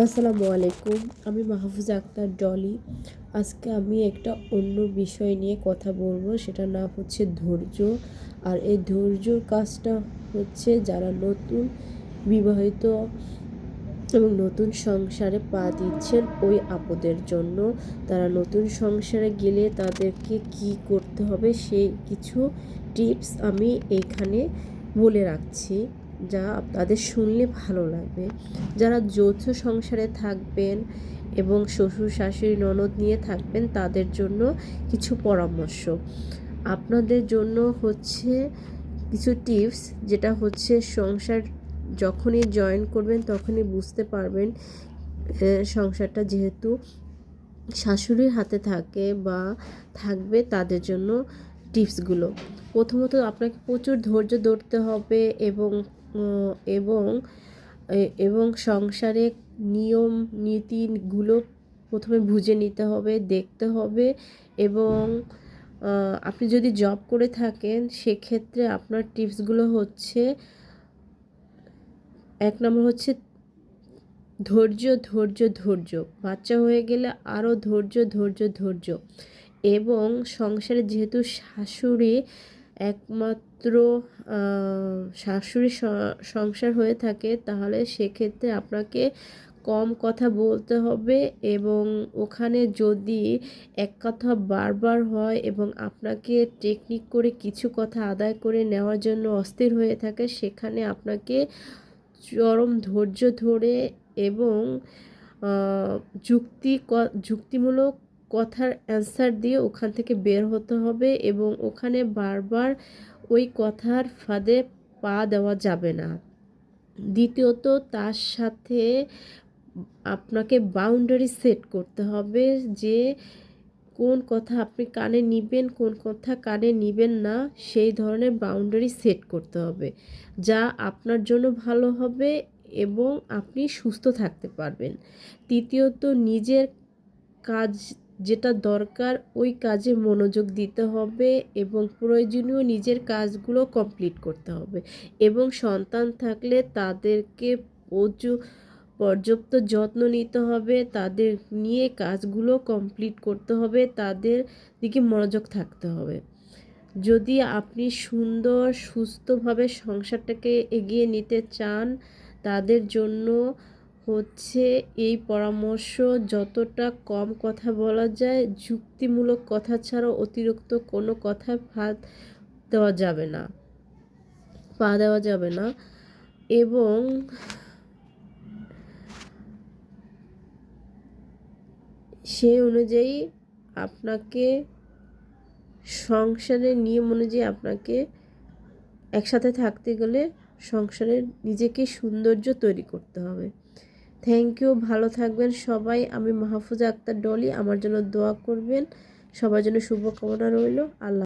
আসসালামু আলাইকুম। আমি মাহফুজা আক্তার ডলি। আজকে আমি একটা অন্য বিষয় নিয়ে কথা বলবো, সেটার নাম হচ্ছে ধৈর্য। আর এই ধৈর্যর কাজটা হচ্ছে যারা নতুন বিবাহিত এবং নতুন সংসারে পা দিচ্ছেন ওই আপদের জন্য। তারা নতুন সংসারে গেলে তাদেরকে কি করতে হবে সেই কিছু টিপস আমি এখানে বলে রাখছি, যা আপনাদের শুনলে ভালো লাগবে। যারা যৌথ সংসারে থাকবেন এবং শ্বশুর শাশুড়ি ননদ নিয়ে থাকবেন তাদের জন্য কিছু পরামর্শ। আপনাদের জন্য হচ্ছে কিছু টিপস, যেটা হচ্ছে সংসার যখনই জয়েন করবেন তখনই বুঝতে পারবেন সংসারটা যেহেতু শাশুড়ির হাতে থাকে বা থাকবে, তাদের জন্য টিপসগুলো। প্রথমত আপনাকে প্রচুর ধৈর্য ধরতে হবে এবং এবং সংসারে নিয়ম নীতিগুলো প্রথমে বুঝে নিতে হবে, দেখতে হবে। এবং আপনি যদি জব করে থাকেন সেক্ষেত্রে আপনার টিপসগুলো হচ্ছে, 1 নম্বর হচ্ছে ধৈর্য ধৈর্য ধৈর্য। বাচ্চা হয়ে গেলে আরও ধৈর্য ধৈর্য ধৈর্য। এবং সংসারে যেহেতু শাশুড়ি একমাত্র শাশুড়ি সংসার হয়ে থাকে, তাহলে সেক্ষেত্রে আপনাকে কম কথা বলতে হবে। এবং ওখানে যদি এক কথা বারবার হয় এবং আপনাকে টেকনিক করে কিছু কথা আদায় করে নেওয়ার জন্য অস্থির হয়ে থাকে, সেখানে আপনাকে চরম ধৈর্য ধরে এবং যুক্তিমূলক কথার অ্যান্সার দিয়ে ওখান থেকে বের হতে হবে। এবং ওখানে বারবার ওই কথার ফাঁদে পা দেওয়া যাবে না। দ্বিতীয়ত, তার সাথে আপনাকে বাউন্ডারি সেট করতে হবে, যে কোন কথা আপনি কানে নিবেন, কোন কথা কানে নিবেন না, সেই ধরনের বাউন্ডারি সেট করতে হবে, যা আপনার জন্য ভালো হবে এবং আপনি সুস্থ থাকতে পারবেন। তৃতীয়ত, নিজের কাজ যেটা দরকার ওই কাজে মনোযোগ দিতে হবে এবং প্রয়োজনীয় নিজের কাজগুলো কমপ্লিট করতে হবে। এবং সন্তান থাকলে তাদেরকে পর্যাপ্ত যত্ন নিতে হবে, তাদের নিয়ে কাজগুলো কমপ্লিট করতে হবে, তাদের দিকে মনোযোগ থাকতে হবে। যদি আপনি সুন্দর সুস্থভাবে সংসারটাকে এগিয়ে নিতে চান, তাদের জন্য হচ্ছে এই পরামর্শ, যতটা কম কথা বলা যায়, যুক্তিমূলক কথা ছাড়া অতিরিক্ত কোনো কথায় দেওয়া যাবে না পা দেওয়া যাবে না। এবং সেই অনুযায়ী আপনাকে সংসারের নিয়ম অনুযায়ী আপনাকে একসাথে থাকতে গেলে সংসারের নিজেকে সৌন্দর্য তৈরি করতে হবে। থ্যাংক ইউ, ভালো থাকবেন সবাই। আমি মাহফুজা আক্তার ডলি। আমার জন্য দোয়া করবেন, সবার জন্য শুভকামনা রইল। আল্লাহ।